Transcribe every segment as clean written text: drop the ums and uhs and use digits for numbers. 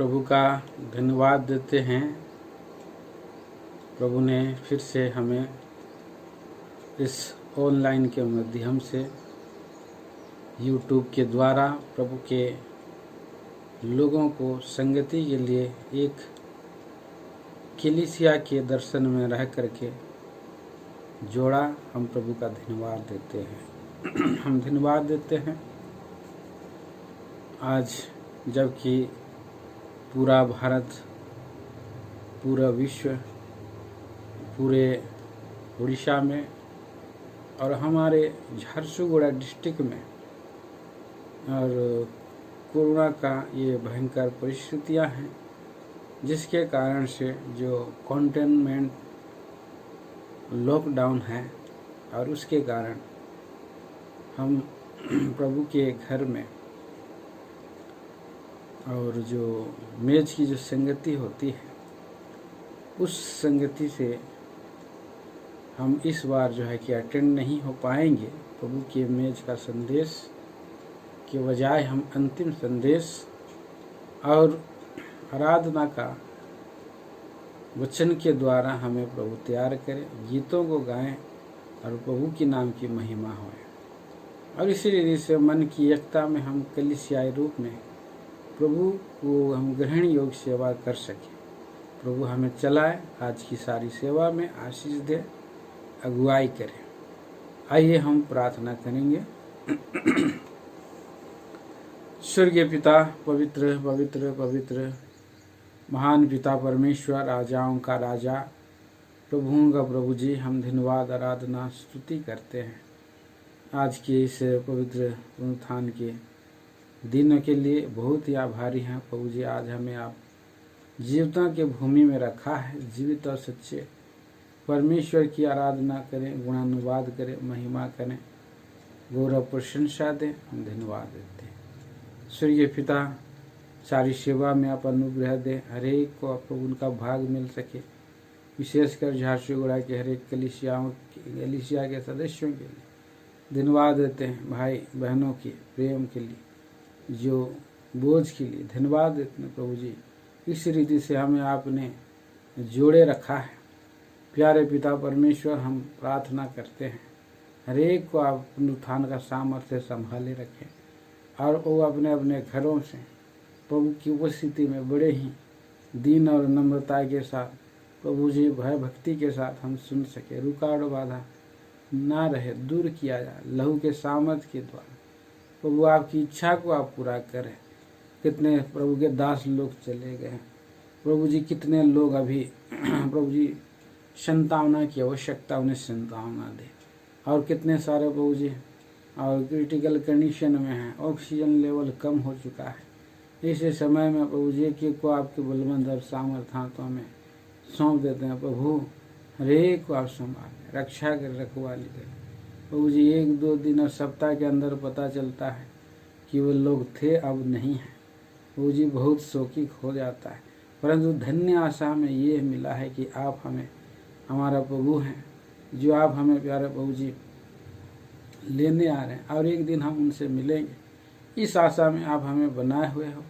प्रभु का धन्यवाद देते हैं। प्रभु ने फिर से हमें इस ऑनलाइन के माध्यम से यूट्यूब के द्वारा प्रभु के लोगों को संगति के लिए एक कलीसिया के दर्शन में रह करके जोड़ा। हम प्रभु का धन्यवाद देते हैं। हम धन्यवाद देते हैं आज जबकि पूरा भारत, पूरा विश्व, पूरे उड़ीसा में और हमारे झारसुगुड़ा डिस्ट्रिक्ट में और कोरोना का ये भयंकर परिस्थितियां हैं, जिसके कारण से जो कंटेनमेंट लॉकडाउन है और उसके कारण हम प्रभु के घर में और जो मेज की जो संगति होती है उस संगति से हम इस बार जो है कि अटेंड नहीं हो पाएंगे। प्रभु के मेज का संदेश के बजाय हम अंतिम संदेश और आराधना का वचन के द्वारा हमें प्रभु तैयार करें, गीतों को गाएं और प्रभु के नाम की महिमा होए। और इसी रीति से मन की एकता में हम कलीसियाई रूप में प्रभु को हम ग्रहण योग्य सेवा कर सकें। प्रभु हमें चलाए, आज की सारी सेवा में आशीष दे, अगुवाई करें। आइए हम प्रार्थना करेंगे। स्वर्गीय पिता, पवित्र पवित्र पवित्र महान पिता परमेश्वर, राजाओं का राजा, प्रभुओं का प्रभु जी, हम धन्यवाद, आराधना, स्तुति करते हैं आज के इस पवित्र उत्थान के दिन के लिए। बहुत ही आभारी हैं प्रभु जी, आज हमें आप जीवता के भूमि में रखा है। जीवित और सच्चे परमेश्वर की आराधना करें, गुणानुवाद करें, महिमा करें, गौरव प्रशंसा दें। हम धन्यवाद देते हैं। स्वर्गीय पिता, सारी सेवा में आप अनुग्रह दें, हरेक को आप उनका भाग मिल सके, विशेषकर झारसुगुड़ा के हरेक कलीसिया के सदस्यों के लिए धन्यवाद देते हैं। भाई बहनों के प्रेम के लिए, जो बोझ के लिए धन्यवाद देते हैं प्रभु जी। इस रीति से हमें आपने जोड़े रखा है। प्यारे पिता परमेश्वर, हम प्रार्थना करते हैं हरेक को आप उत्थान का सामर्थ्य संभाले रखें और वो अपने अपने घरों से प्रभु की उपस्थिति में बड़े ही दीन और नम्रता के साथ प्रभु जी भय भक्ति के साथ हम सुन सके। रुकावट बाधा ना रहे, दूर किया जाए लहू के सामर्थ्य के द्वारा। प्रभु आपकी इच्छा को आप पूरा करें। कितने प्रभु के दास लोग चले गए हैं प्रभु जी, कितने लोग अभी प्रभु जी संतावना की आवश्यकता, उन्हें संतावना दे। और कितने सारे प्रभु जी और क्रिटिकल कंडीशन में हैं, ऑक्सीजन लेवल कम हो चुका है। ऐसे समय में प्रभु जी की को आपके बलवंत और सामर्थ हाथों में सौंप देते हैं। प्रभु हरेक को आप संभालें, रक्षा कर, रखवाली करें प्रभु जी। 1-2 दिन और सप्ताह के अंदर पता चलता है कि वो लोग थे, अब नहीं है प्रभु जी। बहुत शोकी हो जाता है, परंतु धन्य आशा में ये मिला है कि आप हमें, हमारा प्रभु हैं, जो आप हमें प्यारे प्रभु जी लेने आ रहे हैं और एक दिन हम उनसे मिलेंगे। इस आशा में आप हमें बनाए हुए हो,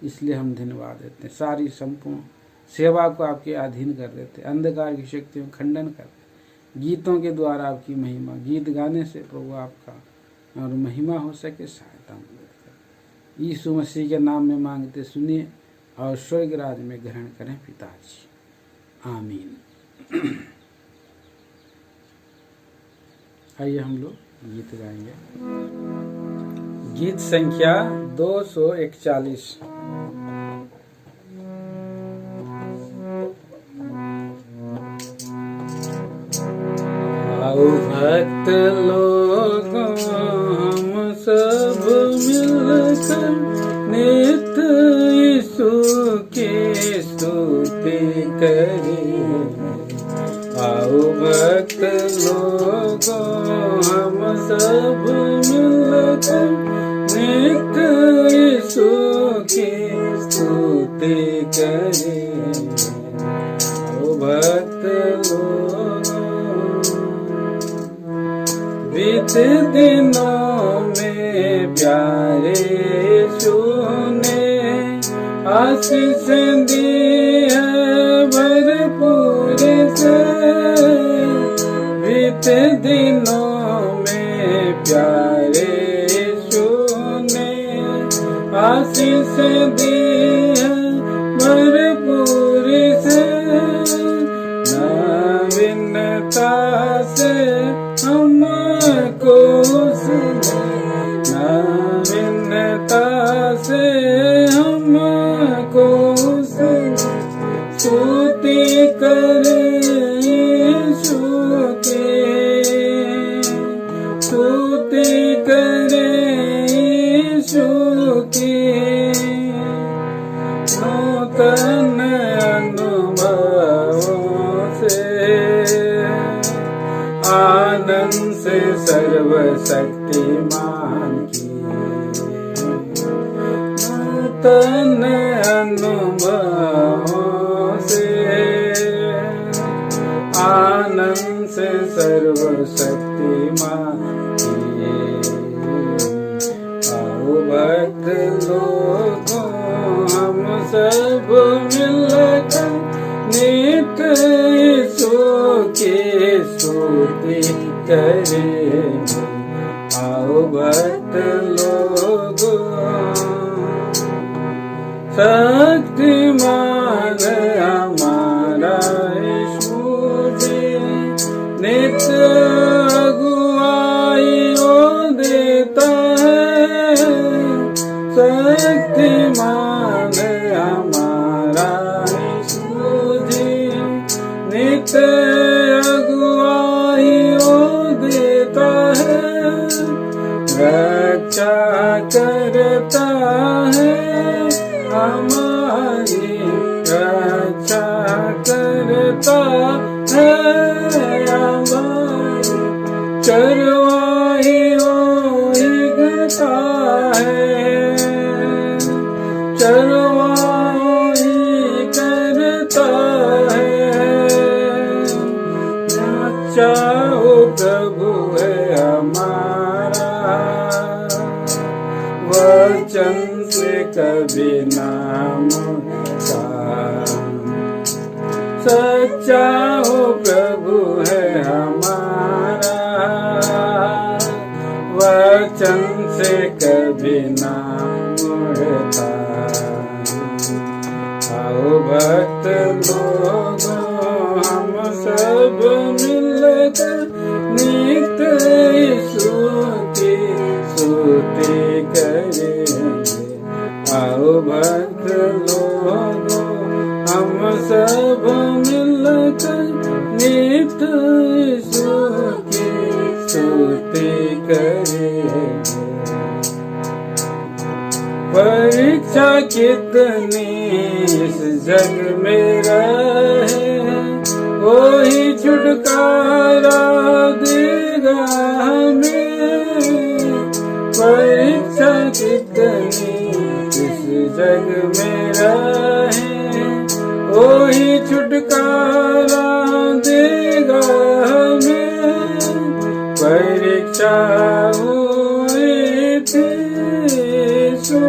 इसलिए हम धन्यवाद देते हैं। सारी संपूर्ण सेवा को आपके अधीन कर देते, अंधकार की शक्तियों में खंडन करते, गीतों के द्वारा आपकी महिमा, गीत गाने से प्रभु आपका और महिमा हो सके, सहायता मदद करें। यीशु मसीह के नाम में मांगते सुनिए और स्वर्ग राज में ग्रहण करें पिताजी, आमीन। आइए हम लोग गीत गाएंगे। गीत संख्या 241। आओ भक्त लोगों, हम सब मिलकर नित्य यीशु की स्तुति करें। आओ भक्त लोगों, हम सब मिलकर नित्य यीशु की स्तुति करें। आओ भक्त लोगों, बीते दिनों में प्यारे यीशु ने आशीष दी है भरपूर से, बीते दिनों में प्यारे यीशु ने आशीष दी है भरपूर से। नवीनता से हमको उसने, नवीनता से हमको उसने स्तुति करे यीशु की, स्तुति करे यीशु की। नूतन अनुभवों से, आनंद से सर्वशक्तिमान की, नूतन अनुभवों से, आनंद से सर्वशक्तिमान की। आओ भक्त लोगों हम सब मिलकर नित्य यीशु की स्तुति करेंगे। आओ भक्त लोगों, शक्तिमान हमारा यीशु जी, नित्य अगुवाई वो देता है। शक्तिमान हमारा यीशु जी, नित्य अगुवाई वो देता है। रक्षा करता है हमारी, रक्षा करता है हमारी। चरवाही वो हिगता है, चरवाही करता है। अच्छा वो प्रभु है हमारा, वचन से कभी ना मुड़ता। सच्चा हो प्रभु है हमारा, वचन से कभी ना मुड़ता। आओ भक्त लोगों हम सब मिलकर नित्य यीशु की स्तुति करेंगे। आओ भक्त लोगों हम सब मिलकर नित्य यीशु की स्तुति करेंगे। परीक्षा कितनी इस जग में रहे, वही छुटकारा देगा हमें। परीक्षा कितनी इस जग में रहे, वही छुटकारा देगा हमें। परीक्षा हुई थी यीशु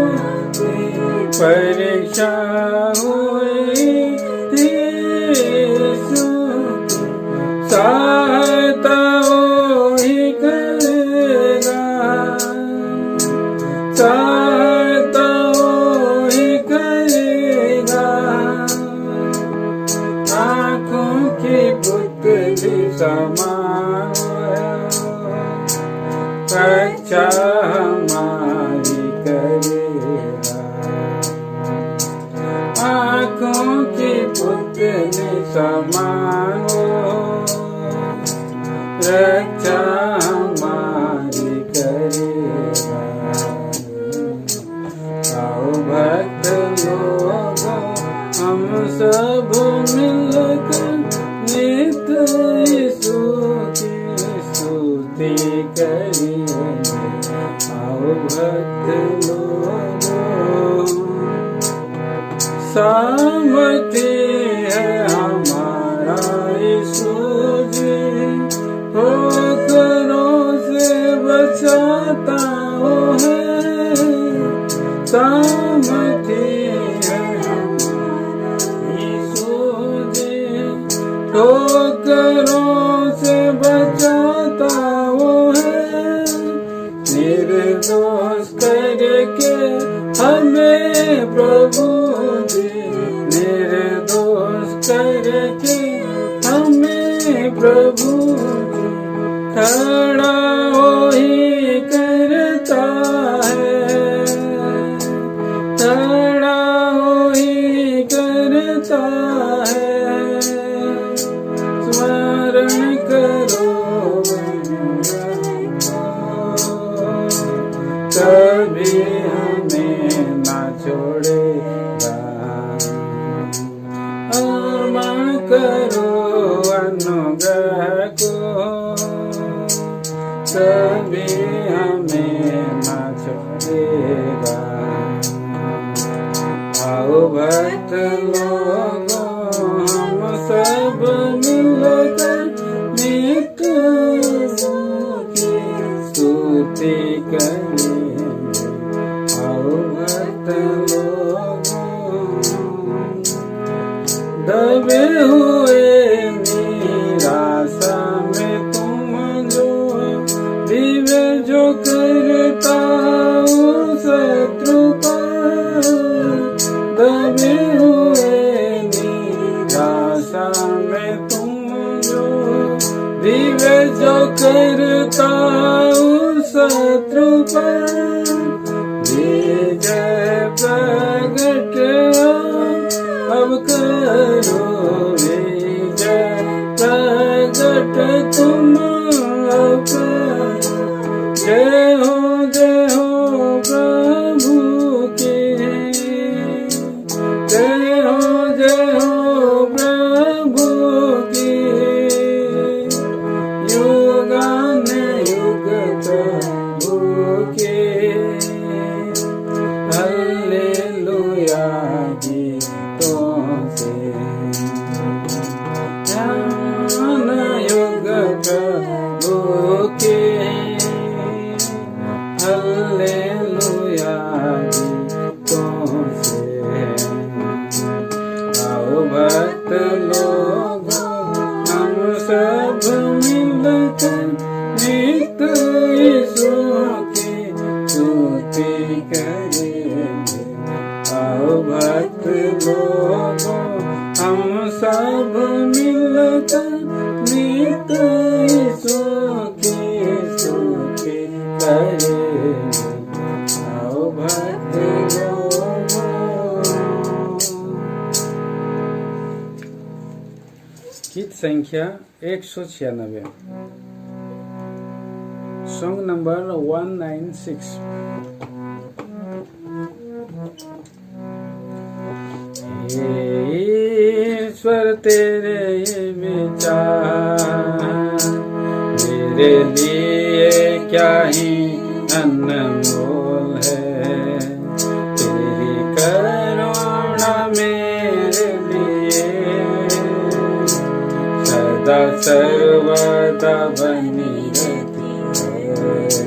की, परीक्षा हुई थी यीशु की। सहायता वही करेगा, सहायता वही करेगा। आँखों की पुतली समान रक्षा हमारी करेगा। आँखों की पुतली समान रक्षा हमारी करेगा। आओ भक्त लोगों हम सब मिलकर नित्य यीशु की स्तुति करेंगे। आओ भक्त लोगों, सामर्थ्य है हमारा यीशु जी, ठोकरों से बचाता है। सामर्थ्य है प्रभु जी निर्दोष करके हमें प्रभु जी खड़ा हो ही करता है, खड़ा हो ही करता है। स्मरण करो कभी हमें ना छोड़ेगा, क्षमा करो अनुग्रह को, कभी हमें ना छोड़ेगा। आओ भक्त लोगों हम सब मिलकर नित्य की स्तुति करें। आओ भक्त लोगों दबे हुए निराशा में तुम जो दिव्य जो करता हूँ शत्रु पर, दबे हुए निराशा में तुम जो दिव्य जो करता हूँ शत्रु पर, विजय प्रगट अब करो विजय प्रगट तुम अब। जय हो प्रभु की, जय हो प्रभु की, युगान युग प्रभु की। हालेलुया गीतों से ज्ञान युग प्रभु की। हालेलुया गीतों से आओ भक्त लोगों हम सब मिलकर नित्य यीशु की स्तुति करेंगे। आओ भक्त लोगों हम सब मिलकर नित्य यीशु की स्तुति करेंगे। आओ भक्त लोगों। गीत संख्या 196, सॉन्ग नंबर 196। ईश्वर तेरे विचार मेरे लिए क्या ही अनमोल है, तेरी करुणा मेरे लिए सदा सर्वदा बनी रहती है।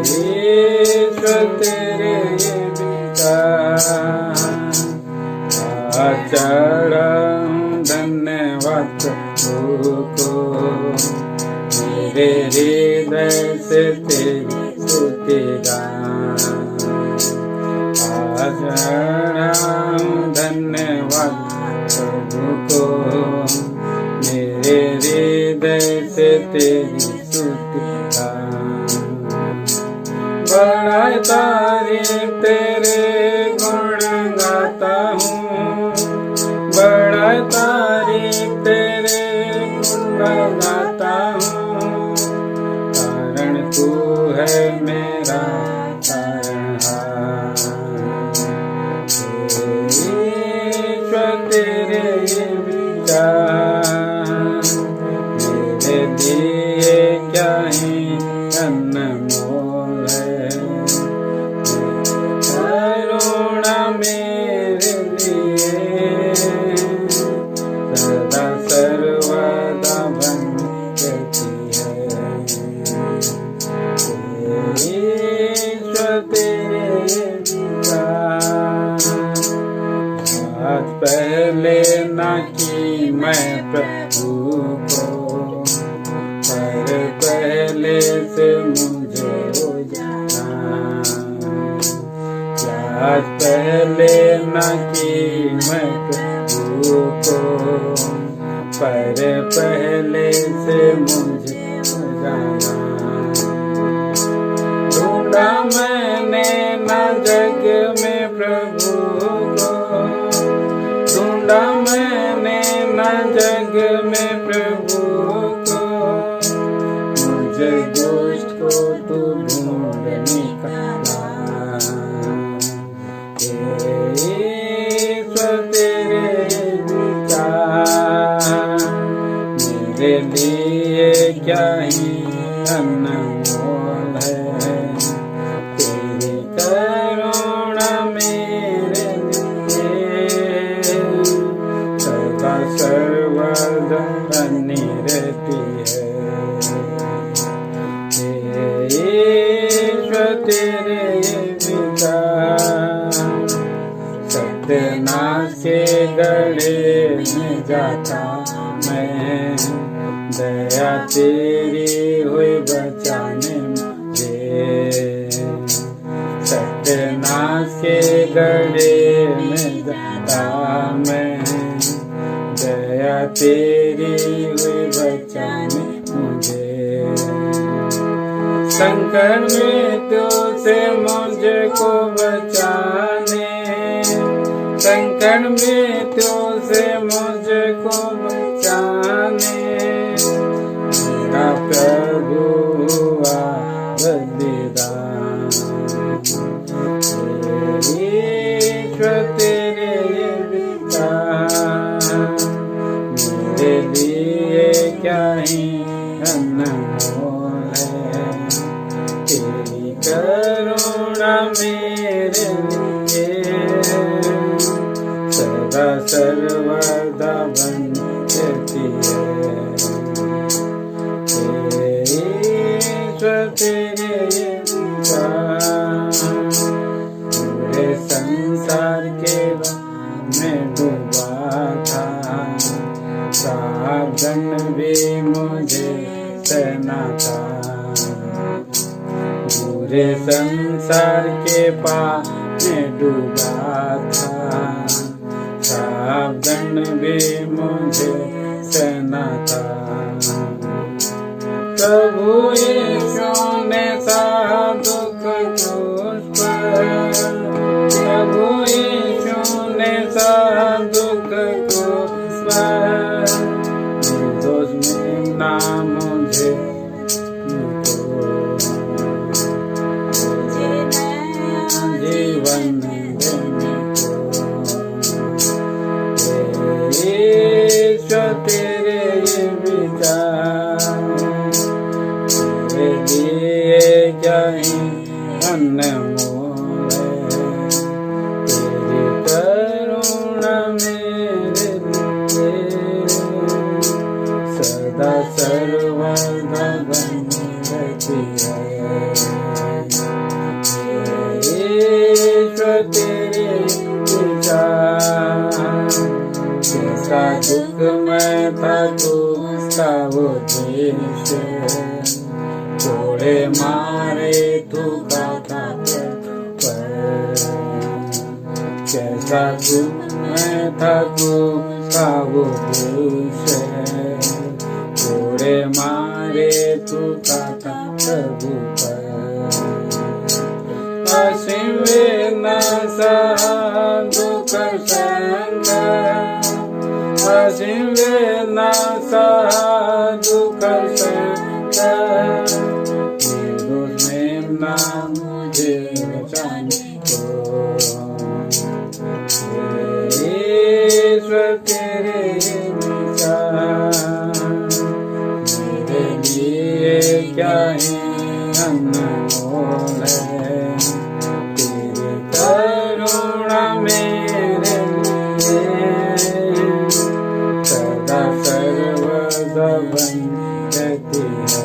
ईश्वर तेरे विचार चढ़ा धन्यवाद को, मेरे हृदय से तेरी स्तुति गान। चढ़ा धन्यवाद प्रभु को, मेरे हृदय से तेरी स्तुति गान। बड़ा तारीफ तेरे गुण गाता हूँ, बड़ा तारीफ तेरे गुण गाता हूँ। कारण तू है मेरा तारणहार, ईश्वर तेरे विचार मेरे लिए क्या ही अनमोल है, करुणा मेरे लिए सदा सर्वदा बनी रहती है। ईश्वर तेरे विचार आज पहले ना की मैं प्रभु को, पर पहले से मुझे हो जाना। क्या आज पहले न की मैं प्रभु को, पर पहले से मुझे जाना। ढूंढा मैंने न जग में प्रभु को, ढूंढा मैंने न जग में प्रभु को, मुझे दुष्ट को तू ढूंढ निकाला। ईश्वर तेरे विचार मेरे लिए क्या ही अनमोल है। तेरी करुणा मेरे लिए सदा सर्वदा बनी रहती है। ईश्वर तेरे विचार सत्यनाश के गढ़े में जाता मैं, दया तेरी हुई बचाने मुझे। सत्यनाश के गढ़े में जाता मैं, दया तेरी हुई बचाने मुझे। संकट मृत्यु से मुझको बचाने, संकट मृत्यु से मुझको बचाने, मेरा प्रभु हुआ बलिदान। ईश्वर तेरे विचार मेरे लिए क्या ही अनमोल है। तेरी करुणा मेरे लिए सदा सर्वदा बनी रहती है। ईश्वर तेरे विचार पूरे संसार के में डूबा था, साधन भी मुझे सहना था। पूरे संसार के पाप में डूबा था, साधन भी मुझे सहना था। प्रभु यीशु ने सहा दुख क्रूस पर, प्रभु यीशु ने सहा दुख क्रूस पर, निर्दोष में ना मुझे जीवन देने को। ईश्वर तेरे ये विचार मेरे लिए क्या ही अनमोल है। तेरी करुणा मेरे लिए सदा सर्वदा बनी रहती है। ईश्वर तेरे विचार जिसका दुख मैं था तो उसका वो देश, थोड़े मारे तू गाता पर, कैसा दुख मैं था तो उसका वो देश, थोड़े मारे तू गाता प्रभु पर। असीम वेदना सहा दुख संकट, असीम वेदना सहा दुख संकट, निर्दोष मेमना मुझे बचाने को। ईश्वर तेरे विचार मेरे लिए क्या ही अनमोल है। तेरी करुणा मेरे लिए सदा सर्वदा बनी रहती है।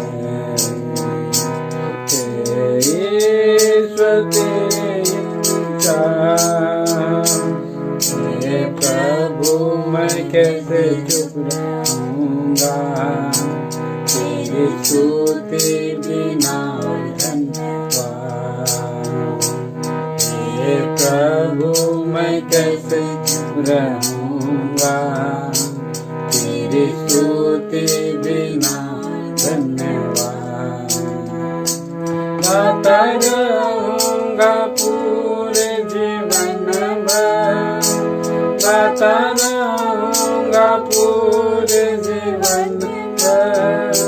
ईश्वर तेरे विचार हे प्रभु मैं कैसे चुप रहूँगा, तेरी स्तुति बिना धन्यवाद। हे प्रभु रहूंगा, तेरी स्तुति बिना धन्यवाद। गाता रहूंगा पूरे जीवन भर, गाता रहूंगा पूरे जीवन भर।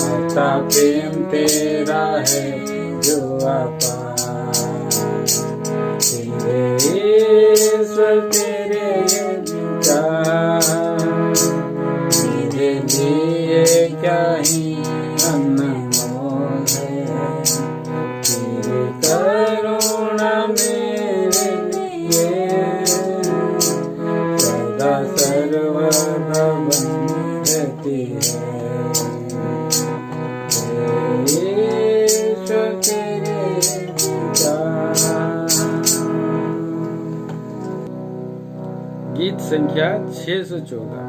ऐसा प्रेम तेरा है जो अपार, तेरे ईश्वर तेरे विचार मेरे लिए क्या ही अनमोल है। तेरी करुणा मेरे लिए सदा सर्वदा बनी रहती है। गीत संख्या 614।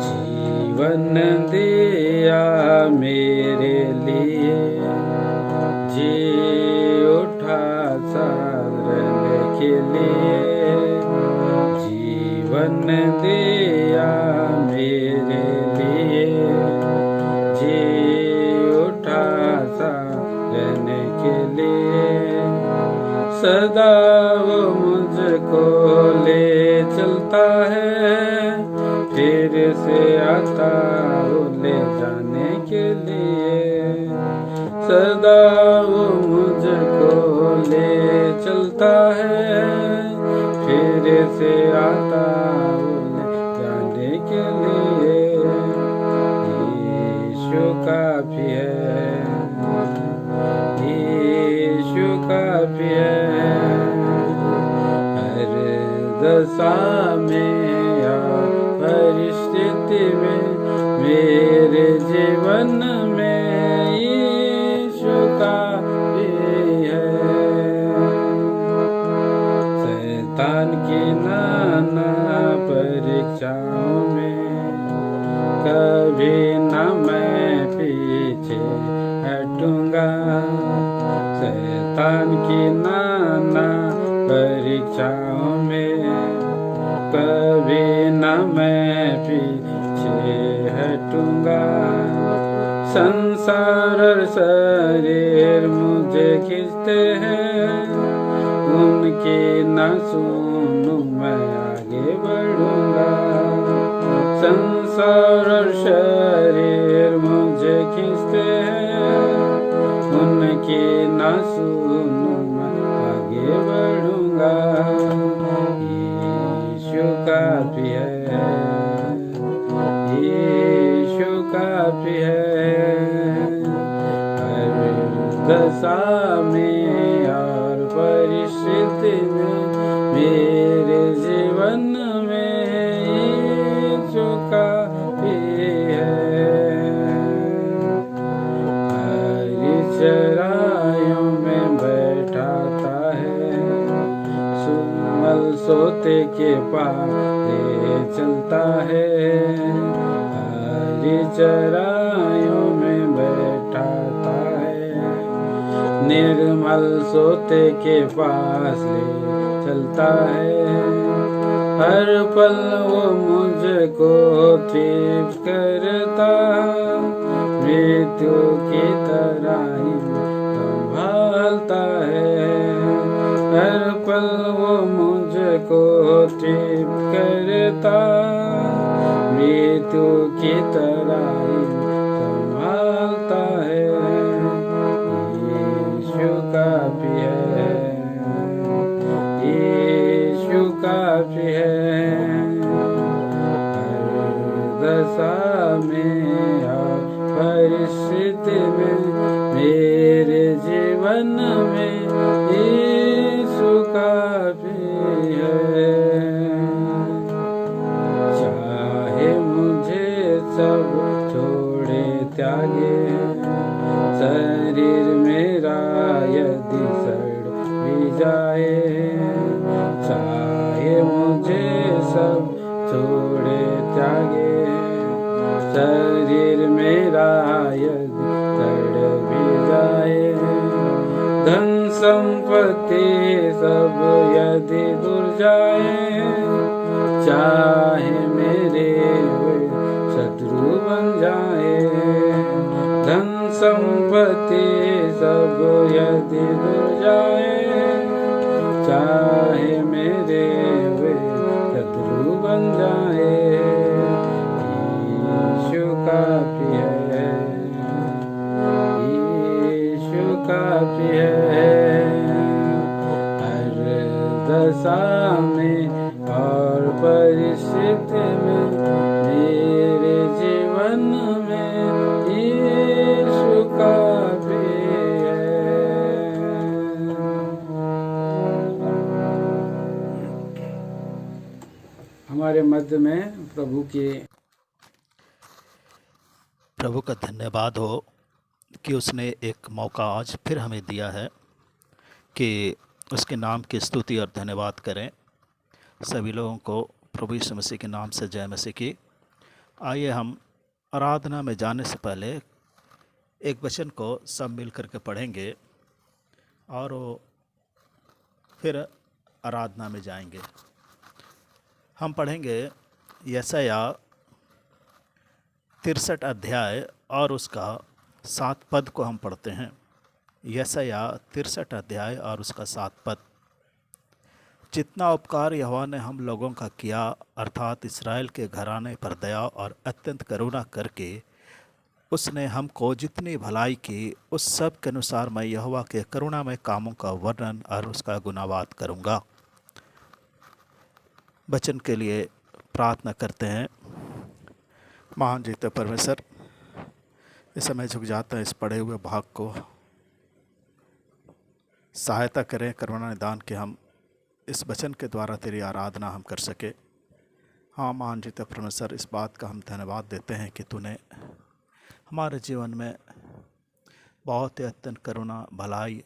जीवन दिया मेरे लिए, जी उठा साधन के लिए। जीवन दिया मेरे लिए, जी उठा साधन के लिए। सदा वो मुझको ले चलता है, फिर से आता वो ले जाने के लिए। सदा वो मुझको ले चलता है, फिर से आता वो ले जाने के लिए। यीशु काफी है, यीशु काफी है। हर दशा में या परिस्थिति में मेरे जीवन में यीशु काफी है। शैतान की नाना परीक्षाओं में कभी न मैं पीछे हटूंगा। शैतान की नाना परीक्षाओं में कभी न मैं पीछे हटूंगा। संसार और शरीर मुझे खींचते हैं, उनकी न सुनूं मैं आगे बढ़ूंगा। संसार और शरीर मुझे खींचते हैं, उनकी न सुनूं मैं आगे बढ़ूंगा। यीशु काफी है, यीशु काफी है। हर दशा में और परिस्थिति में मेरे जीवन में यीशु काफी है। हरी चराइयों में बैठाता है, सुमल सोते के पास ले चलता है। हरी चराइयों में बैठाता है, निर्मल सोते के पास ले चलता है। हर पल वो मुझको तृप्त करता, मृत्यु की तरह ही संभालता है। हर पल वो मुझको तृप्त करता, मृत्यु की तरह ही संभालता है। यीशु काफी है, यीशु काफी है। हर दशा में और परिस्थिति में मेरे जीवन में यीशु काफी है। चाहे मुझे सब छोड़े त्यागे, शरीर मेरा यदि सड़ भी जाए। चाहे मुझे सब छोड़े त्यागे, शरीर मेरा यदि सड़ भी जाए। धन संपत्ति सब यदि दूर जाए, चाहे मेरे वे शत्रु बन जाए। धन संपत्ति सब यदि दूर जाए, चाहे मेरे वे शत्रु बन जाए। यीशु काफी है, यीशु काफी है, हर दशा में और परिस्थिति में मेरे जीवन में यीशु काफी है। हमारे मध्य में प्रभु का धन्यवाद हो कि उसने एक मौका आज फिर हमें दिया है कि उसके नाम की स्तुति और धन्यवाद करें। सभी लोगों को प्रभु यीशु मसीह के नाम से जय मसीह की। आइए हम आराधना में जाने से पहले एक वचन को सब मिल करके पढ़ेंगे और वो फिर आराधना में जाएंगे। हम पढ़ेंगे यशाया 63 अध्याय और उसका 7 पद को हम पढ़ते हैं। यशाया 63 अध्याय और उसका 7 पद। जितना उपकार यहोवा ने हम लोगों का किया, अर्थात इस्राएल के घराने पर दया और अत्यंत करुणा करके उसने हमको जितनी भलाई की, उस सब के अनुसार मैं यहोवा के करुणामय कामों का वर्णन और उसका गुणावाद करूँगा। वचन के लिए प्रार्थना करते हैं। महान जीते परमेश्वर, इस समय झुक जाते हैं, इस पढ़े हुए भाग को सहायता करें, करुणा निदान के हम इस वचन के द्वारा तेरी आराधना हम कर सके। हाँ महान जीते परमेश्वर, इस बात का हम धन्यवाद देते हैं कि तूने हमारे जीवन में बहुत ही अत्यंत करुणा, भलाई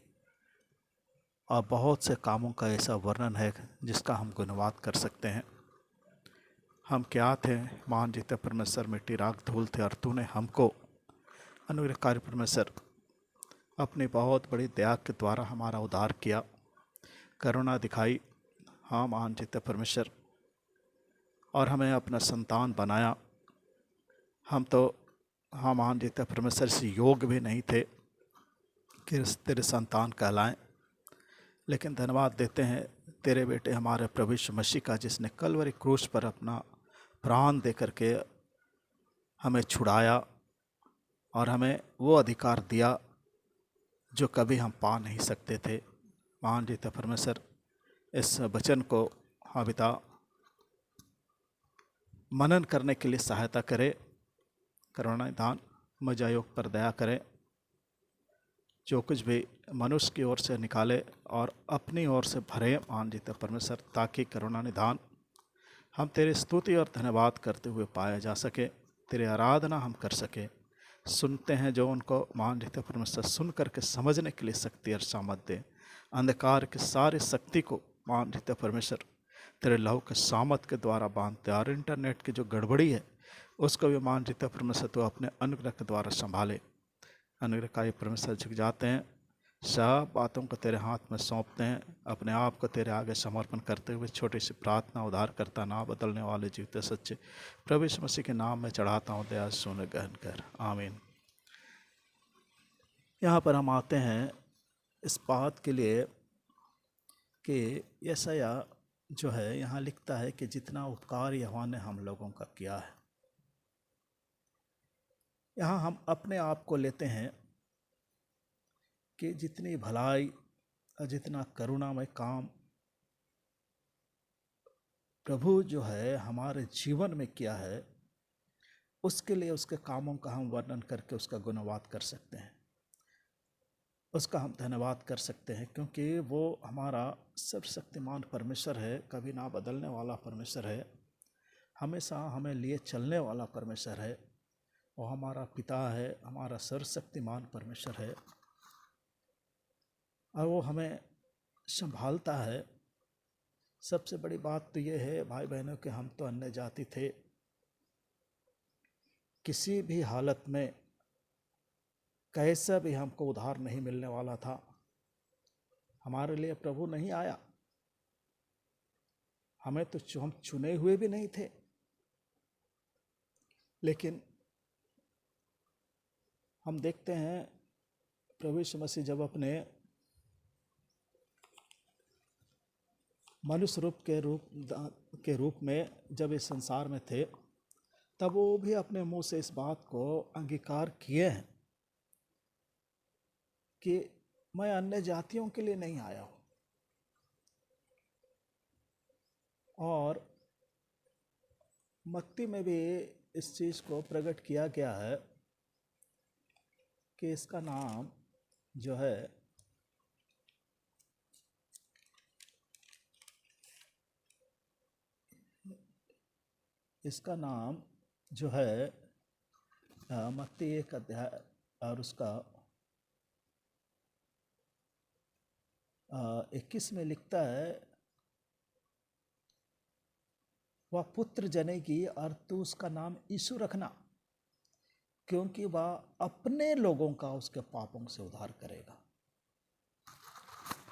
और बहुत से कामों का ऐसा वर्णन है जिसका हम गुणवाद कर सकते हैं। हम क्या थे महान जीते परमेश्वर, मिट्टी राख धूल थे, और तूने हमको अनुग्रहकारी परमेश्वर अपनी बहुत बड़ी दया के द्वारा हमारा उद्धार किया, करुणा दिखाई। हाँ महान जीते परमेश्वर, और हमें अपना संतान बनाया। हम तो हाँ महान जीते परमेश्वर से योग्य भी नहीं थे कि तेरे संतान कहलाएं, लेकिन धन्यवाद देते हैं तेरे बेटे हमारे प्रभु यीशु मसीह का, जिसने कलवरी क्रूस पर अपना प्राण दे करके हमें छुड़ाया और हमें वो अधिकार दिया जो कभी हम पा नहीं सकते थे। महान जीते परमेश्वर, इस वचन को हाँ पिता मनन करने के लिए सहायता करे, करुणा निदान मजा योग पर दया करे। जो कुछ भी मनुष्य की ओर से निकाले और अपनी ओर से भरे महान जीते परमेश्वर, ताकि करुणा निदान हम तेरी स्तुति और धन्यवाद करते हुए पाया जा सके, तेरी आराधना हम कर सके। सुनते हैं जो उनको महान जीते परमेश्वर सुन करके समझने के लिए शक्ति और सामर्थ्य दे। अंधकार की सारी शक्ति को महान जीते परमेश्वर तेरे लहू के सामर्थ्य के द्वारा बांधते, और इंटरनेट की जो गड़बड़ी है उसको भी महान जीते परमेश्वर तो अपने अनुग्रह के द्वारा संभाले। अनुग्रहकारी परमेश्वर झुक जाते हैं, सब बातों को तेरे हाथ में सौंपते हैं, अपने आप को तेरे आगे समर्पण करते हुए छोटी सी प्रार्थना उद्धार करता ना बदलने वाले जीवते सच्चे प्रभु यीशु मसीह के नाम में चढ़ाता हूँ, दया सुन गहन कर, आमीन। यहाँ पर हम आते हैं इस बात के लिए कि यशाया जो है यहाँ लिखता है कि जितना उपकार यहोवा ने हम लोगों का किया है। यहाँ हम अपने आप को लेते हैं कि जितनी भलाई और जितना करुणामय काम प्रभु जो है हमारे जीवन में किया है, उसके लिए उसके कामों का हम वर्णन करके उसका गुणवाद कर सकते हैं, उसका हम धन्यवाद कर सकते हैं, क्योंकि वो हमारा सर्वशक्तिमान परमेश्वर है, कभी ना बदलने वाला परमेश्वर है, हमेशा हमें लिए चलने वाला परमेश्वर है। वो हमारा पिता है, हमारा सर्वशक्तिमान परमेश्वर है, और वो हमें संभालता है। सबसे बड़ी बात तो ये है भाई बहनों कि हम तो अन्य जाति थे, किसी भी हालत में कैसा भी हमको उधार नहीं मिलने वाला था, हमारे लिए प्रभु नहीं आया। हमें तो हम चुने हुए भी नहीं थे, लेकिन हम देखते हैं प्रभु यीशु मसीह जब अपने मनुष्य रूप के रूप में जब इस संसार में थे, तब वो भी अपने मुंह से इस बात को अंगीकार किए हैं कि मैं अन्य जातियों के लिए नहीं आया हूं। और मत्ती में भी इस चीज़ को प्रकट किया गया है कि इसका नाम जो है मत्ती 1 अध्याय और उसका 21 में लिखता है, वह पुत्र जनेगी और तू उसका नाम यीशु रखना, क्योंकि वह अपने लोगों का उसके पापों से उद्धार करेगा।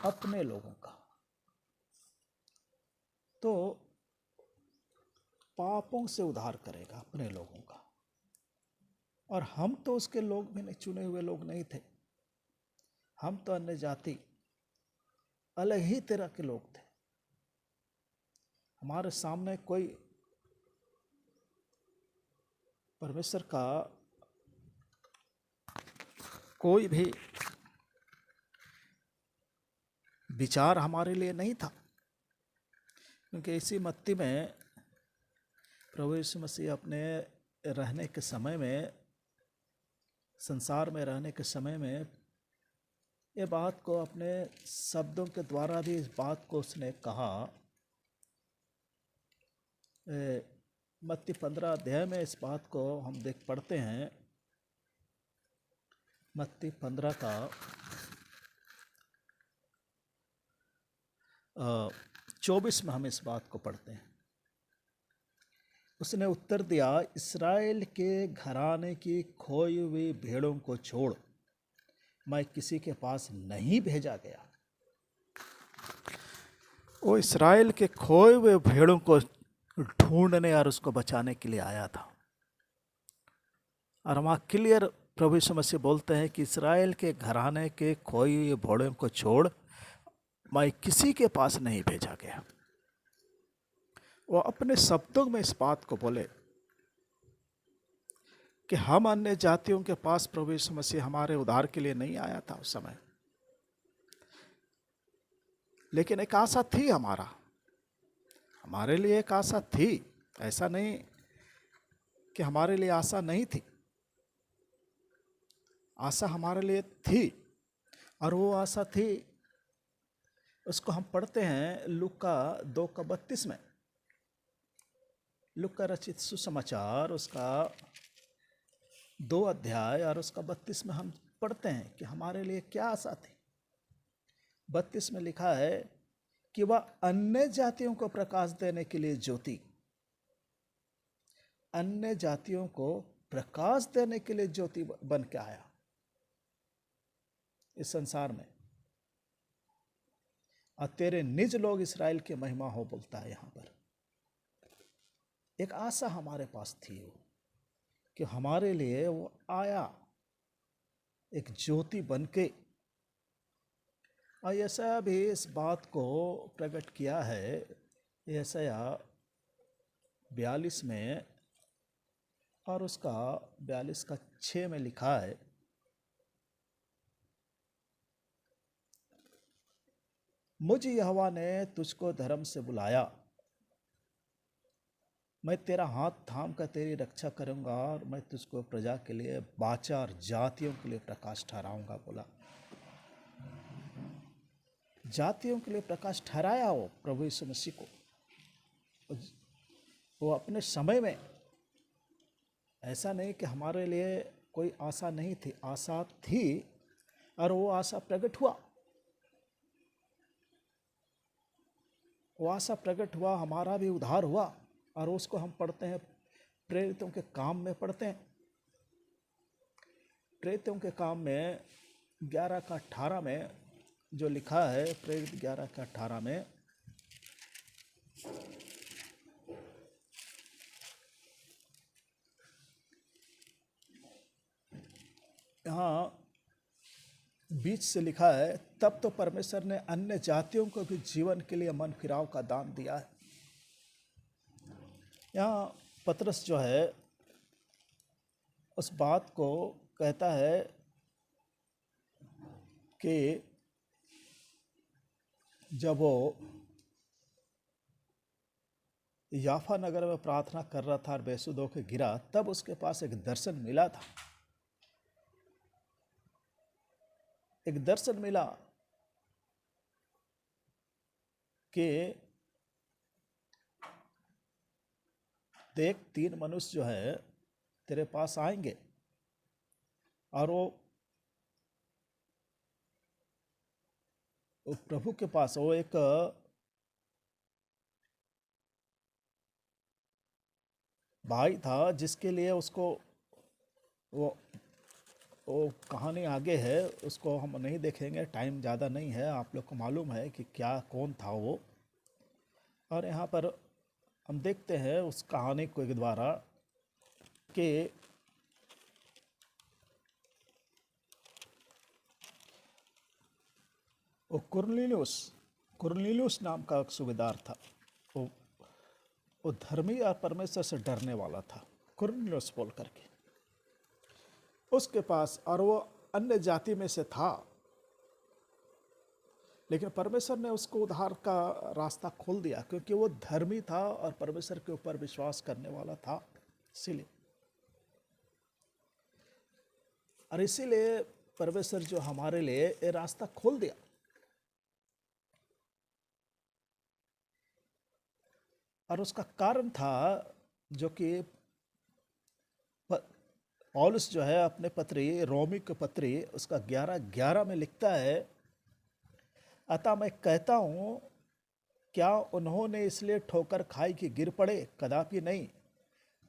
अपने लोगों का, तो पापों से उद्धार करेगा अपने लोगों का। और हम तो उसके लोग भी नहीं, चुने हुए लोग नहीं थे। हम तो अन्य जाति, अलग ही तरह के लोग थे। हमारे सामने कोई परमेश्वर का कोई भी विचार हमारे लिए नहीं था, क्योंकि इसी मत्ती में प्रभु यीशु मसीह अपने रहने के समय में, संसार में रहने के समय में, ये बात को अपने शब्दों के द्वारा भी इस बात को उसने कहा। मत्ती 15 अध्याय में इस बात को हम पढ़ते हैं। मत्ती 15 का 24 में हम इस बात को पढ़ते हैं। उसने उत्तर दिया, इस्राएल के घराने की खोई हुई भेड़ों को छोड़ मैं किसी के पास नहीं भेजा गया। वो इस्राएल के खोए हुए भेड़ों को ढूंढने और उसको बचाने के लिए आया था। और वहाँ क्लियर प्रभु यीशु मसीह बोलते हैं कि इस्राएल के घराने के खोई हुए भेड़ों को छोड़ मैं किसी के पास नहीं भेजा गया। वो अपने शब्दों में इस बात को बोले कि हम अन्य जातियों के पास प्रभु यीशु मसीह हमारे उद्धार के लिए नहीं आया था उस समय, लेकिन एक आशा थी हमारे लिए एक आशा थी। ऐसा नहीं कि हमारे लिए आशा नहीं थी, आशा हमारे लिए थी। और वो आशा थी, उसको हम पढ़ते हैं लूका 2:32 में। लूका रचित सुसमाचार उसका 2 अध्याय और उसका 32 में हम पढ़ते हैं कि हमारे लिए क्या आशा थी। 32 में लिखा है कि वह अन्य जातियों को प्रकाश देने के लिए ज्योति, अन्य जातियों को प्रकाश देने के लिए ज्योति बन के आया इस संसार में। और तेरे निज लोग इसराइल की महिमा हो, बोलता है यहां पर। एक आशा हमारे पास थी वो, कि हमारे लिए वो आया एक ज्योति बनके। और यशायाह भी इस बात को प्रकट किया है। यशायाह 42 में और उसका 42:6 में लिखा है, मुझ यहोवा ने तुझको धर्म से बुलाया, मैं तेरा हाथ थाम कर तेरी रक्षा करूंगा और मैं तुझको प्रजा के लिए बाचा और जातियों के लिए प्रकाश ठहराऊंगा। बोला, जातियों के लिए प्रकाश ठहराया हो प्रभु यीशु मसीह को। वो अपने समय में, ऐसा नहीं कि हमारे लिए कोई आशा नहीं थी, आशा थी और वो आशा प्रकट हुआ। वो आशा प्रकट हुआ, हमारा भी उद्धार हुआ। और उसको हम पढ़ते हैं प्रेरितों के काम में पढ़ते हैं। प्रेरितों के काम में 11:18 में जो लिखा है प्रेरित 11 के 18 में, यहाँ बीच से लिखा है, तब तो परमेश्वर ने अन्य जातियों को भी जीवन के लिए मन फिराव का दान दिया है। यहाँ पतरस जो है उस बात को कहता है कि जब वो याफा नगर में प्रार्थना कर रहा था और बेसुध होकर गिरा, तब उसके पास एक दर्शन मिला था। एक दर्शन मिला कि देख 3 मनुष्य जो है तेरे पास आएंगे और वो प्रभु के पास, वो एक भाई था जिसके लिए उसको वो कहानी आगे है, उसको हम नहीं देखेंगे, टाइम ज़्यादा नहीं है। आप लोग को मालूम है कि क्या कौन था वो। और यहाँ पर हम देखते हैं उस कहानी के द्वारा कि वो कुरनीलियुस नाम का एक सूबेदार था। वो धर्मी और परमेश्वर से डरने वाला था, कुरनीलियुस बोल करके उसके पास, और वो अन्य जाति में से था, लेकिन परमेश्वर ने उसको उद्धार का रास्ता खोल दिया क्योंकि वो धर्मी था और परमेश्वर के ऊपर विश्वास करने वाला था। इसीलिए परमेश्वर जो हमारे लिए ये रास्ता खोल दिया। और उसका कारण था जो कि पौलुस जो है अपने पत्री रोमी के पत्री उसका 11:11 में लिखता है, अतः मैं कहता हूँ, क्या उन्होंने इसलिए ठोकर खाई कि गिर पड़े? कदापि नहीं,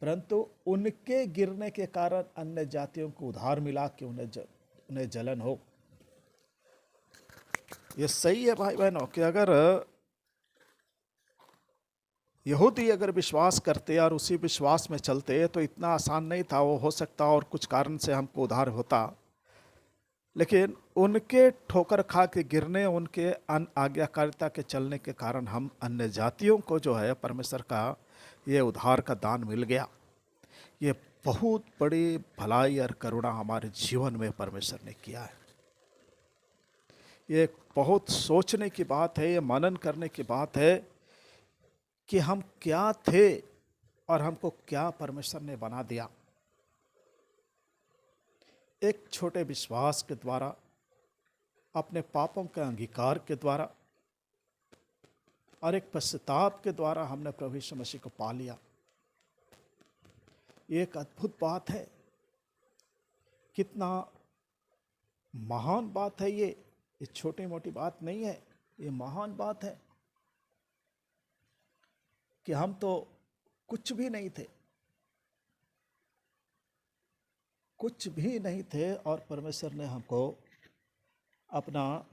परंतु उनके गिरने के कारण अन्य जातियों को उद्धार मिला कि उन्हें जलन हो। ये सही है भाई बहनों कि अगर यहूदी अगर विश्वास करते और उसी विश्वास में चलते तो इतना आसान नहीं था। वो हो सकता और कुछ कारण से हमको उद्धार होता, लेकिन उनके ठोकर खा के गिरने, उनके आज्ञाकारिता के चलने के कारण हम अन्य जातियों को जो है परमेश्वर का ये उद्धार का दान मिल गया। ये बहुत बड़ी भलाई और करुणा हमारे जीवन में परमेश्वर ने किया है। ये बहुत सोचने की बात है, ये मनन करने की बात है कि हम क्या थे और हमको क्या परमेश्वर ने बना दिया। एक छोटे विश्वास के द्वारा, अपने पापों के अंगीकार के द्वारा और एक पश्चाताप के द्वारा हमने प्रभु यीशु मसीह को पा लिया। ये एक अद्भुत बात है, कितना महान बात है ये छोटी मोटी बात नहीं है, ये महान बात है कि हम तो कुछ भी नहीं थे, कुछ भी नहीं थे और परमेश्वर ने हमको अपना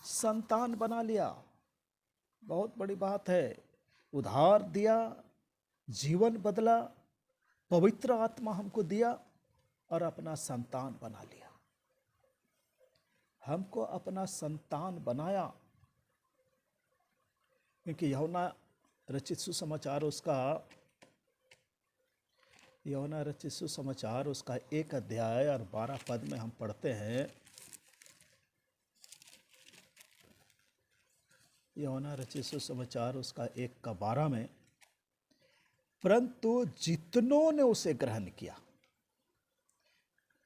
संतान बना लिया। बहुत बड़ी बात है। उद्धार दिया, जीवन बदला, पवित्र आत्मा हमको दिया और अपना संतान बना लिया। हमको अपना संतान बनाया क्योंकि यूहन्ना रचित सुसमाचार उसका 1 अध्याय और 12 पद में हम पढ़ते हैं। यूहन्ना रचित सुसमाचार उसका 1:12 में, परंतु जितनों ने उसे ग्रहण किया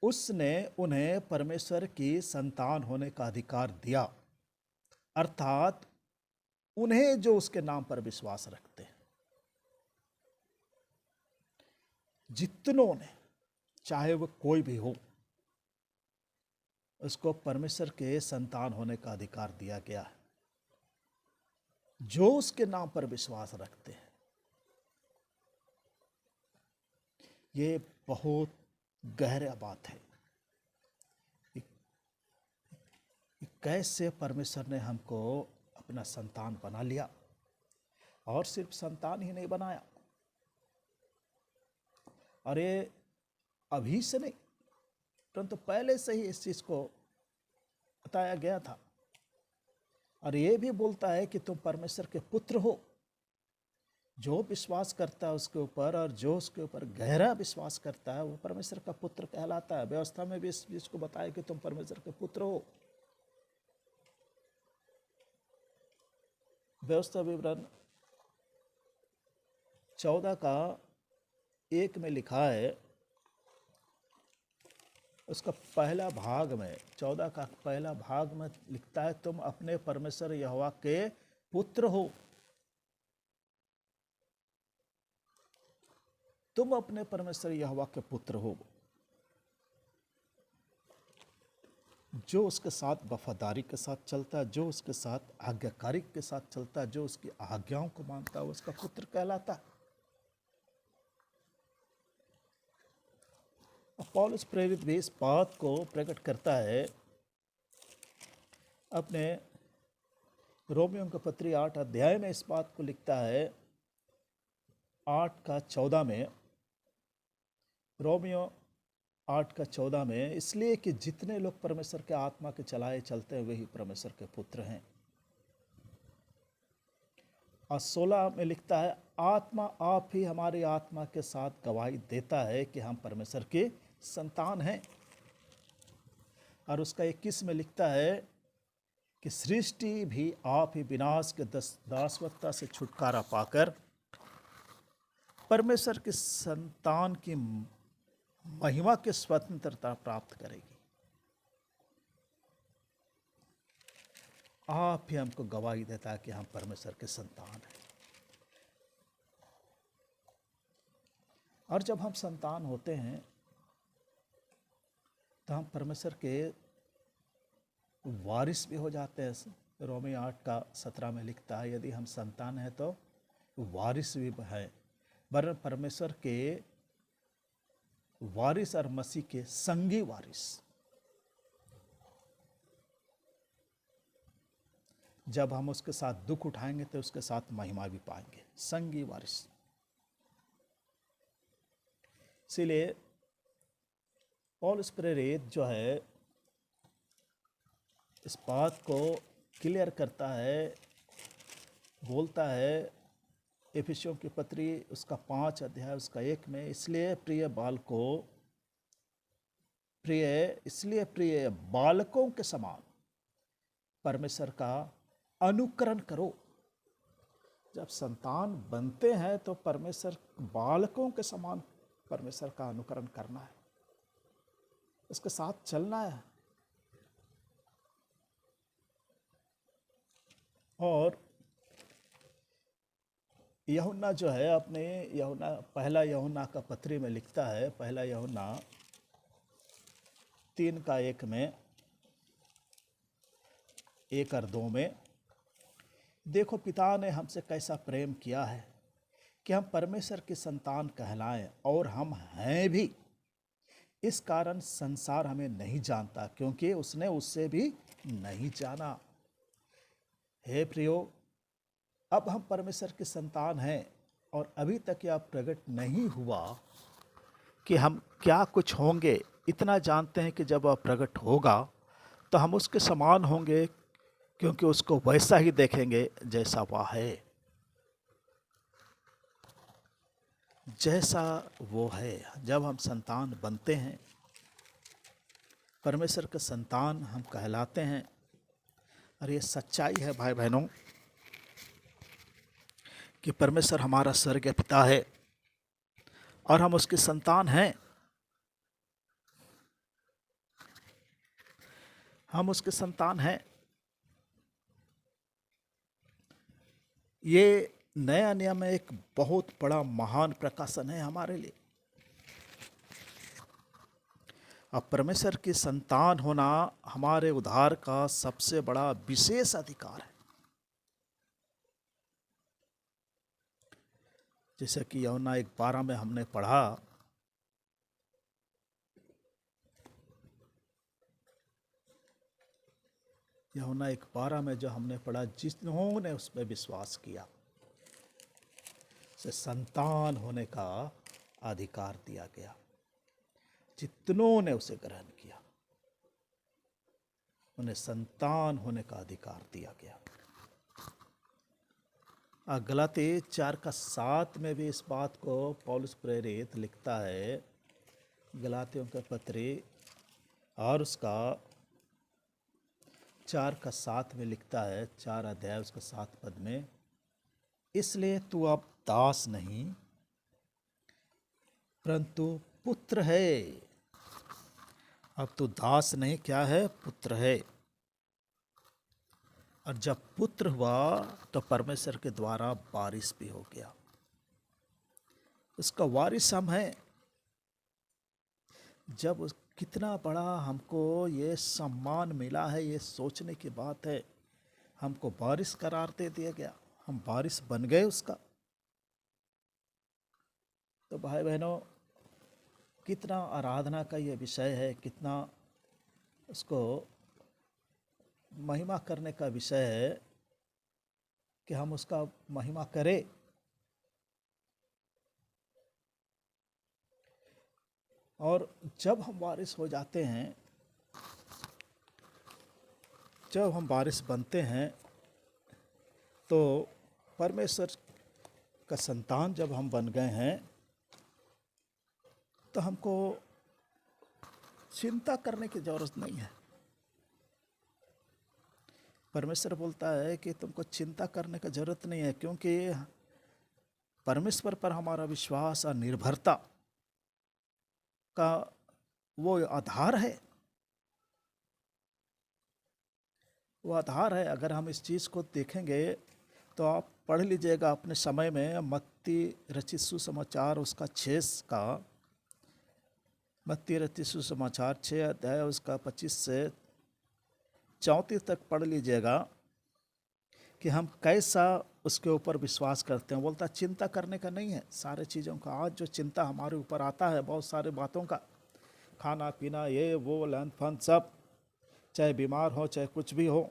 उसने उन्हें परमेश्वर की संतान होने का अधिकार दिया, अर्थात उन्हें जो उसके नाम पर विश्वास रखते हैं। जितनों ने, चाहे वो कोई भी हो, उसको परमेश्वर के संतान होने का अधिकार दिया गया है, जो उसके नाम पर विश्वास रखते हैं। ये बहुत गहरा बात है। कैसे परमेश्वर ने हमको अपना संतान बना लिया, और सिर्फ संतान ही नहीं बनाया, और ये अभी से नहीं परंतु पहले से ही इस चीज को बताया गया था। और ये भी बोलता है कि तुम परमेश्वर के पुत्र हो। जो विश्वास करता है उसके ऊपर, और जो उसके ऊपर गहरा विश्वास करता है, वो परमेश्वर का पुत्र कहलाता है। व्यवस्था में भी इस चीज को बताया कि तुम परमेश्वर के पुत्र हो। व्यवस्था विवरण 14:1 में लिखा है, उसका पहला भाग में, 14 का पहला भाग में लिखता है, तुम अपने परमेश्वर यहोवा के पुत्र हो। तुम अपने परमेश्वर यहोवा के पुत्र हो। जो उसके साथ वफादारी के साथ चलता है, जो उसके साथ आज्ञाकारी के साथ चलता है, जो उसकी आज्ञाओं को मानता है, उसका पुत्र कहलाता है। पौलुस प्रेरित भी इस बात को प्रकट करता है अपने रोमियों का पत्री 8 अध्याय में। इस बात को लिखता है 8:14 में, रोमियो 8:14 में, इसलिए कि जितने लोग परमेश्वर के आत्मा के चलाए चलते हैं वही परमेश्वर के पुत्र हैं। और 16 में लिखता है, आत्मा आप ही हमारी आत्मा के साथ गवाही देता है कि हम परमेश्वर के संतान हैं। और उसका 21 में लिखता है कि सृष्टि भी आप ही विनाश के दासवत्ता से छुटकारा पाकर परमेश्वर के संतान की महिमा की स्वतंत्रता प्राप्त करेगी। आप ही हमको गवाही देता है कि हम परमेश्वर के संतान हैं। और जब हम संतान होते हैं तो हम परमेश्वर के वारिस भी हो जाते हैं। रोमी 8:17 में लिखता है, यदि हम संतान हैं तो वारिस भी है, वरन परमेश्वर के वारिस और मसीह के संगी वारिस। जब हम उसके साथ दुख उठाएंगे तो उसके साथ महिमा भी पाएंगे, संगी वारिस। इसीलिए पौलुस प्रेरित जो है इस बात को क्लियर करता है, बोलता है इफिसियों की पत्री उसका 5 अध्याय उसका 1 में, इसलिए प्रिय बालकों के समान परमेश्वर का अनुकरण करो। जब संतान बनते हैं तो परमेश्वर बालकों के समान परमेश्वर का अनुकरण करना है, उसके साथ चलना है। और यूहन्ना जो है अपने पहला यूहन्ना का पत्री में लिखता है, पहला यूहन्ना 3:1 में, 1 और 2 में, देखो पिता ने हमसे कैसा प्रेम किया है कि हम परमेश्वर की संतान कहलाएं, और हम हैं भी। इस कारण संसार हमें नहीं जानता, क्योंकि उसने उससे भी नहीं जाना। हे प्रियो, अब हम परमेश्वर की संतान हैं, और अभी तक यह प्रकट नहीं हुआ कि हम क्या कुछ होंगे। इतना जानते हैं कि जब वह प्रकट होगा तो हम उसके समान होंगे, क्योंकि उसको वैसा ही देखेंगे जैसा वह है, जैसा वो है। जब हम संतान बनते हैं, परमेश्वर के संतान हम कहलाते हैं। और ये सच्चाई है भाई बहनों कि परमेश्वर हमारा स्वर्गीय पिता है और हम उसके संतान हैं। हम उसके संतान हैं। ये नया नियम एक बहुत बड़ा महान प्रकाशन है हमारे लिए। अब परमेश्वर की संतान होना हमारे उद्धार का सबसे बड़ा विशेष अधिकार है। जैसे कि यूहन्ना 1:12 में हमने पढ़ा, यूहन्ना 1:12 में जो हमने पढ़ा, जिन्होंने उसमें विश्वास किया से संतान होने का अधिकार दिया गया। जितनों ने उसे ग्रहण किया उन्हें संतान होने का अधिकार दिया गया। गलाती 4:7 में भी इस बात को पौलुस प्रेरित लिखता है, गलातियों के पत्री और उसका 4:7 में लिखता है, 4 अध्याय उसका 7 पद में, इसलिए तू अब दास नहीं परंतु पुत्र है। अब तू दास नहीं, क्या है? पुत्र है। और जब पुत्र हुआ तो परमेश्वर के द्वारा वारिस भी हो गया। उसका वारिस हम हैं। जब कितना बड़ा हमको ये सम्मान मिला है, ये सोचने की बात है। हमको वारिस करार दे दिया गया, हम वारिस बन गए उसका। तो भाई बहनों, कितना आराधना का ये विषय है, कितना उसको महिमा करने का विषय है कि हम उसका महिमा करें। और जब हम वारिस हो जाते हैं, जब हम वारिस बनते हैं, तो परमेश्वर का संतान जब हम बन गए हैं, तो हमको चिंता करने की जरूरत नहीं है। परमेश्वर बोलता है कि तुमको चिंता करने की जरूरत नहीं है, क्योंकि परमेश्वर पर हमारा विश्वास और निर्भरता का वो आधार है। वो आधार है। अगर हम इस चीज़ को देखेंगे तो आप पढ़ लीजिएगा अपने समय में, मत्ती रचित सुसमाचार उसका 6 मत्ती रचित सुसमाचार 6 अध्याय उसका 25 से 34 तक पढ़ लीजिएगा कि हम कैसा उसके ऊपर विश्वास करते हैं। बोलता चिंता करने का नहीं है सारे चीज़ों का। आज जो चिंता हमारे ऊपर आता है बहुत सारे बातों का, खाना पीना, ये वो लन फन सब, चाहे बीमार हो चाहे कुछ भी हो,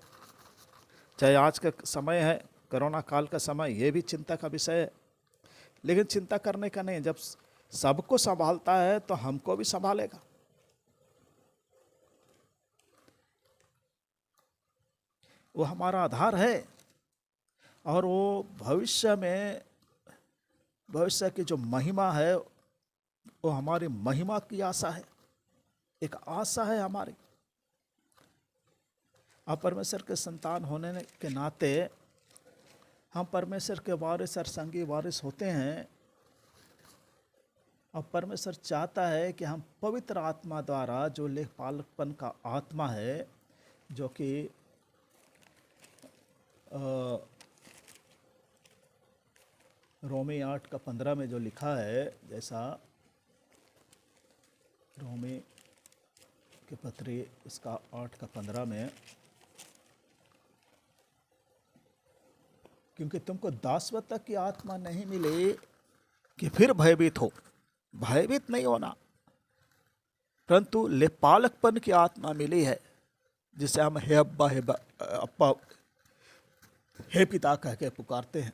चाहे आज का समय है कोरोना काल का समय, ये भी चिंता का विषय है। लेकिन चिंता करने का नहीं, जब सबको संभालता है तो हमको भी संभालेगा। वो हमारा आधार है। और वो भविष्य में, भविष्य की जो महिमा है, वो हमारी महिमा की आशा है, एक आशा है हमारी। अब परमेश्वर के संतान होने के नाते हम परमेश्वर के वारिस और संगी वारिस होते हैं। अब परमेश्वर चाहता है कि हम पवित्र आत्मा द्वारा, जो लेखपालपन का आत्मा है, जो कि रोमी 8:15 में जो लिखा है, जैसा रोमी के पत्री इसका 8:15 में, क्योंकि तुमको दासवता की आत्मा नहीं मिले कि फिर भयभीत हो। भयभीत नहीं होना, परंतु लेपालकपन की आत्मा मिली है, जिसे हम हे अब्बा, हे अप्पा, हे पिता कह के पुकारते हैं।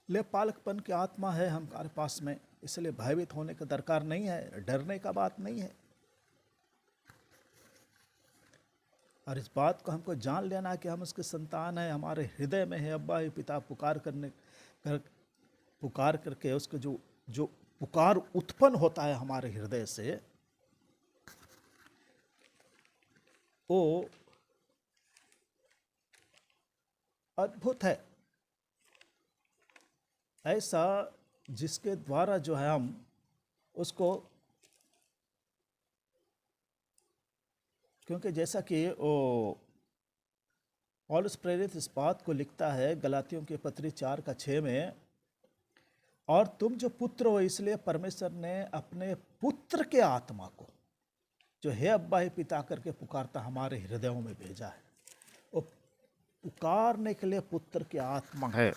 लेपालकपन की आत्मा है हमारे पास में, इसलिए भयभीत होने का दरकार नहीं है, डरने का बात नहीं है। और इस बात को हमको जान लेना कि हम उसके संतान हैं। हमारे हृदय में है अब्बा, हे पिता पुकार करके उसके जो पुकार उत्पन्न होता है हमारे हृदय से, वो अद्भुत है। ऐसा जिसके द्वारा जो है हम उसको, क्योंकि जैसा कि वो पौलुस प्रेरित इस बात को लिखता है गलातियों के पत्री 4:6 में, और तुम जो पुत्र हो इसलिए परमेश्वर ने अपने पुत्र के आत्मा को, जो है अब्बा हे पिता करके पुकारता, हमारे हृदयों में भेजा है। वो पुकारने के लिए पुत्र की आत्मा है।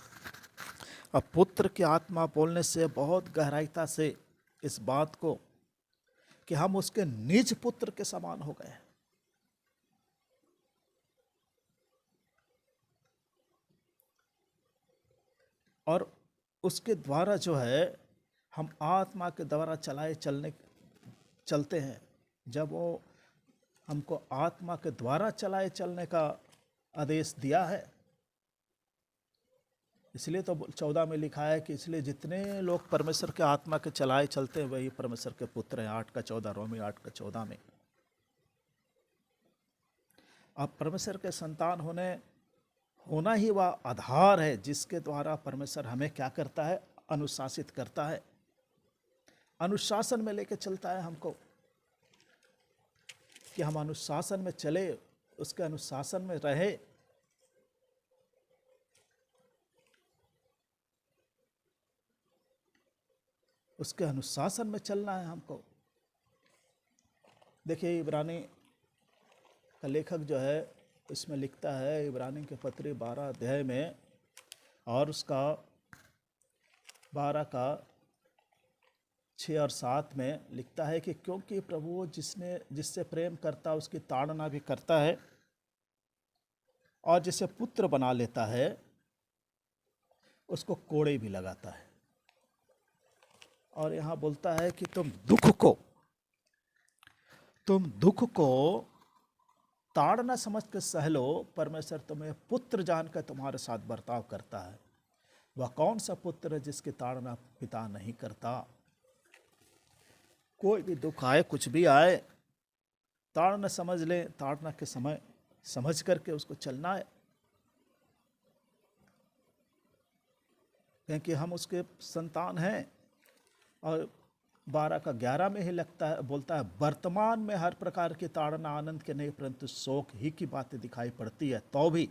और पुत्र की आत्मा बोलने से बहुत गहराईता से इस बात को कि हम उसके निज पुत्र के समान हो गए। और उसके द्वारा जो है हम आत्मा के द्वारा चलते हैं। जब वो हमको आत्मा के द्वारा चलाए चलने का आदेश दिया है, इसलिए तो 14 में लिखा है कि इसलिए जितने लोग परमेश्वर के आत्मा के चलाए चलते हैं वही परमेश्वर के पुत्र हैं। 8:14, रोमी 8:14 में। अब परमेश्वर के संतान होना ही वह आधार है जिसके द्वारा परमेश्वर हमें क्या करता है, अनुशासित करता है, अनुशासन में लेके चलता है हमको, कि हम अनुशासन में चले, उसके अनुशासन में रहे। उसके अनुशासन में चलना है हमको। देखिए, इब्रानी का लेखक जो है इसमें लिखता है, इब्रानी के पत्री 12 अध्याय में और उसका 12 का 6 और 7 में लिखता है कि क्योंकि प्रभु जिससे प्रेम करता है उसकी ताड़ना भी करता है, और जिसे पुत्र बना लेता है उसको कोड़े भी लगाता है। और यहाँ बोलता है कि तुम दुख को ताड़ना समझ के सह लो, परमेश्वर तुम्हें पुत्र जानकर तुम्हारे साथ बर्ताव करता है। वह कौन सा पुत्र है जिसकी ताड़ना पिता नहीं करता। कोई भी दुख आए, कुछ भी आए, ताड़ना समझ ले, ताड़ना के समय समझ करके उसको चलना है, क्योंकि हम उसके संतान हैं। और 12 का 11 में ही बोलता है, वर्तमान में हर प्रकार की ताड़ना आनंद के नहीं परंतु शोक ही की बातें दिखाई पड़ती है, तो भी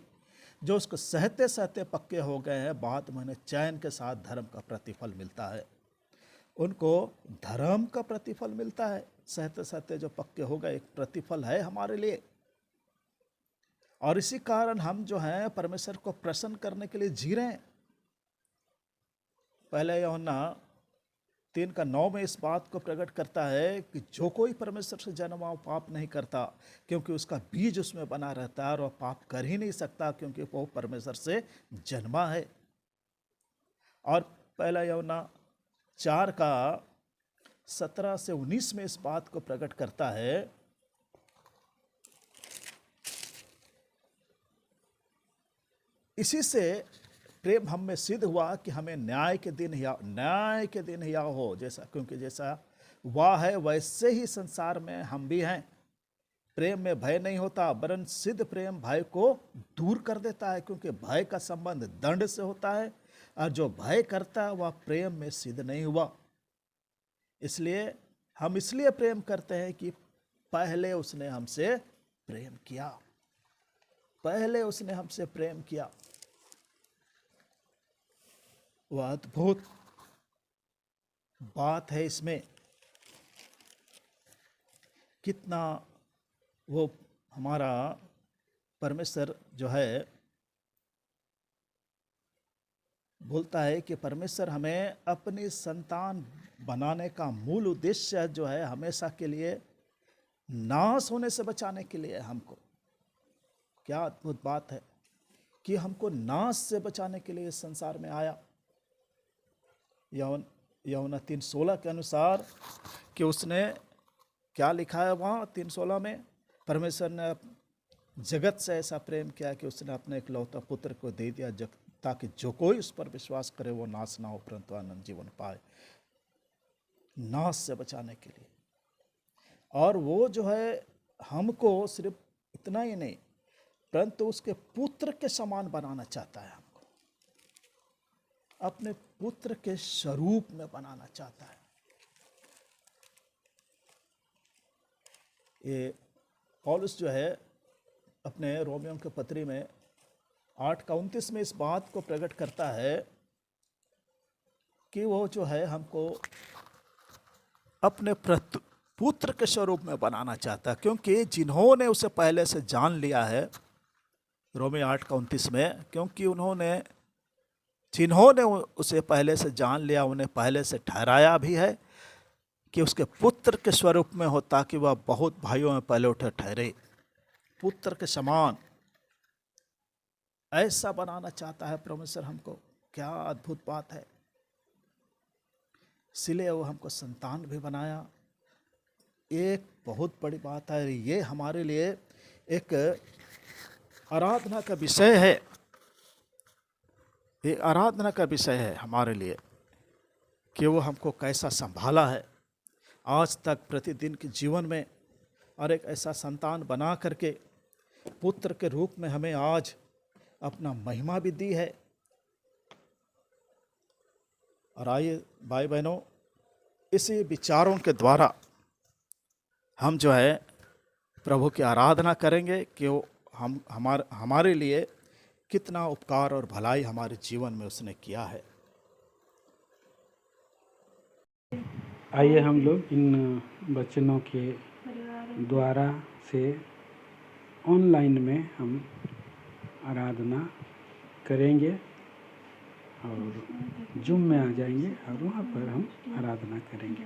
जो उसको सहते सहते पक्के हो गए हैं बाद में उन्हें चैन के साथ धर्म का प्रतिफल मिलता है। उनको धर्म का प्रतिफल मिलता है। सहते सहते जो पक्के हो गए, एक प्रतिफल है हमारे लिए। और इसी कारण हम जो हैं परमेश्वर को प्रसन्न करने के लिए जी रहे हैं। पहले यूहन्ना 3:9 में इस बात को प्रकट करता है कि जो कोई परमेश्वर से जन्मा वो पाप नहीं करता, क्योंकि उसका बीज उसमें बना रहता है, और वह पाप कर ही नहीं सकता क्योंकि वो परमेश्वर से जन्मा है। और पहला यूहन्ना 4 का 17 से 19 में इस बात को प्रकट करता है, इसी से प्रेम हम में सिद्ध हुआ कि हमें न्याय के दिन हिया हो, क्योंकि जैसा वह है वैसे ही संसार में हम भी हैं। प्रेम में भय नहीं होता, वरन सिद्ध प्रेम भय को दूर कर देता है, क्योंकि भय का संबंध दंड से होता है, और जो भय करता है वह प्रेम में सिद्ध नहीं हुआ। इसलिए हम इसलिए प्रेम करते हैं कि पहले उसने हमसे प्रेम किया। वह अद्भुत बात है इसमें, कितना वो हमारा परमेश्वर जो है बोलता है कि परमेश्वर हमें अपनी संतान बनाने का मूल उद्देश्य जो है हमेशा के लिए नाश होने से बचाने के लिए हमको। क्या अद्भुत बात है कि हमको नाश से बचाने के लिए इस संसार में आया। यूहन्ना 3:16 के अनुसार कि उसने क्या लिखा है वहाँ 3:16 में, परमेश्वर ने जगत से ऐसा प्रेम किया कि उसने अपने इकलौता पुत्र को दे दिया, ताकि जो कोई उस पर विश्वास करे वो नाश ना हो परंतु अनंत जीवन पाए। नाश से बचाने के लिए। और वो जो है हमको सिर्फ इतना ही नहीं परंतु उसके पुत्र के समान बनाना चाहता है, हमको अपने पुत्र के स्वरूप में बनाना चाहता है। ये पौलुस जो है अपने रोमियों के पत्री में 8:29 में इस बात को प्रकट करता है कि वो जो है हमको अपने पुत्र के स्वरूप में बनाना चाहता है, क्योंकि जिन्होंने उसे पहले से जान लिया है, रोमी 8:29 में, क्योंकि जिन्होंने उसे पहले से जान लिया उन्हें पहले से ठहराया भी है कि उसके पुत्र के स्वरूप में हो, ताकि वह बहुत भाइयों में पहले उठे ठहरे। पुत्र के समान ऐसा बनाना चाहता है परमेश्वर हमको क्या अद्भुत बात है। इसलिए वो हमको संतान भी बनाया। एक बहुत बड़ी बात है, ये हमारे लिए एक आराधना का विषय है। ये आराधना का विषय है हमारे लिए कि वो हमको कैसा संभाला है आज तक प्रतिदिन के जीवन में, और एक ऐसा संतान बना करके पुत्र के रूप में हमें आज अपना महिमा भी दी है। और आइए भाई बहनों, इसी विचारों के द्वारा हम जो है प्रभु की आराधना करेंगे कि वो हमारे लिए कितना उपकार और भलाई हमारे जीवन में उसने किया है। आइए हम लोग इन वचनों के द्वारा से ऑनलाइन में हम आराधना करेंगे और जूम में आ जाएंगे और वहाँ पर हम आराधना करेंगे।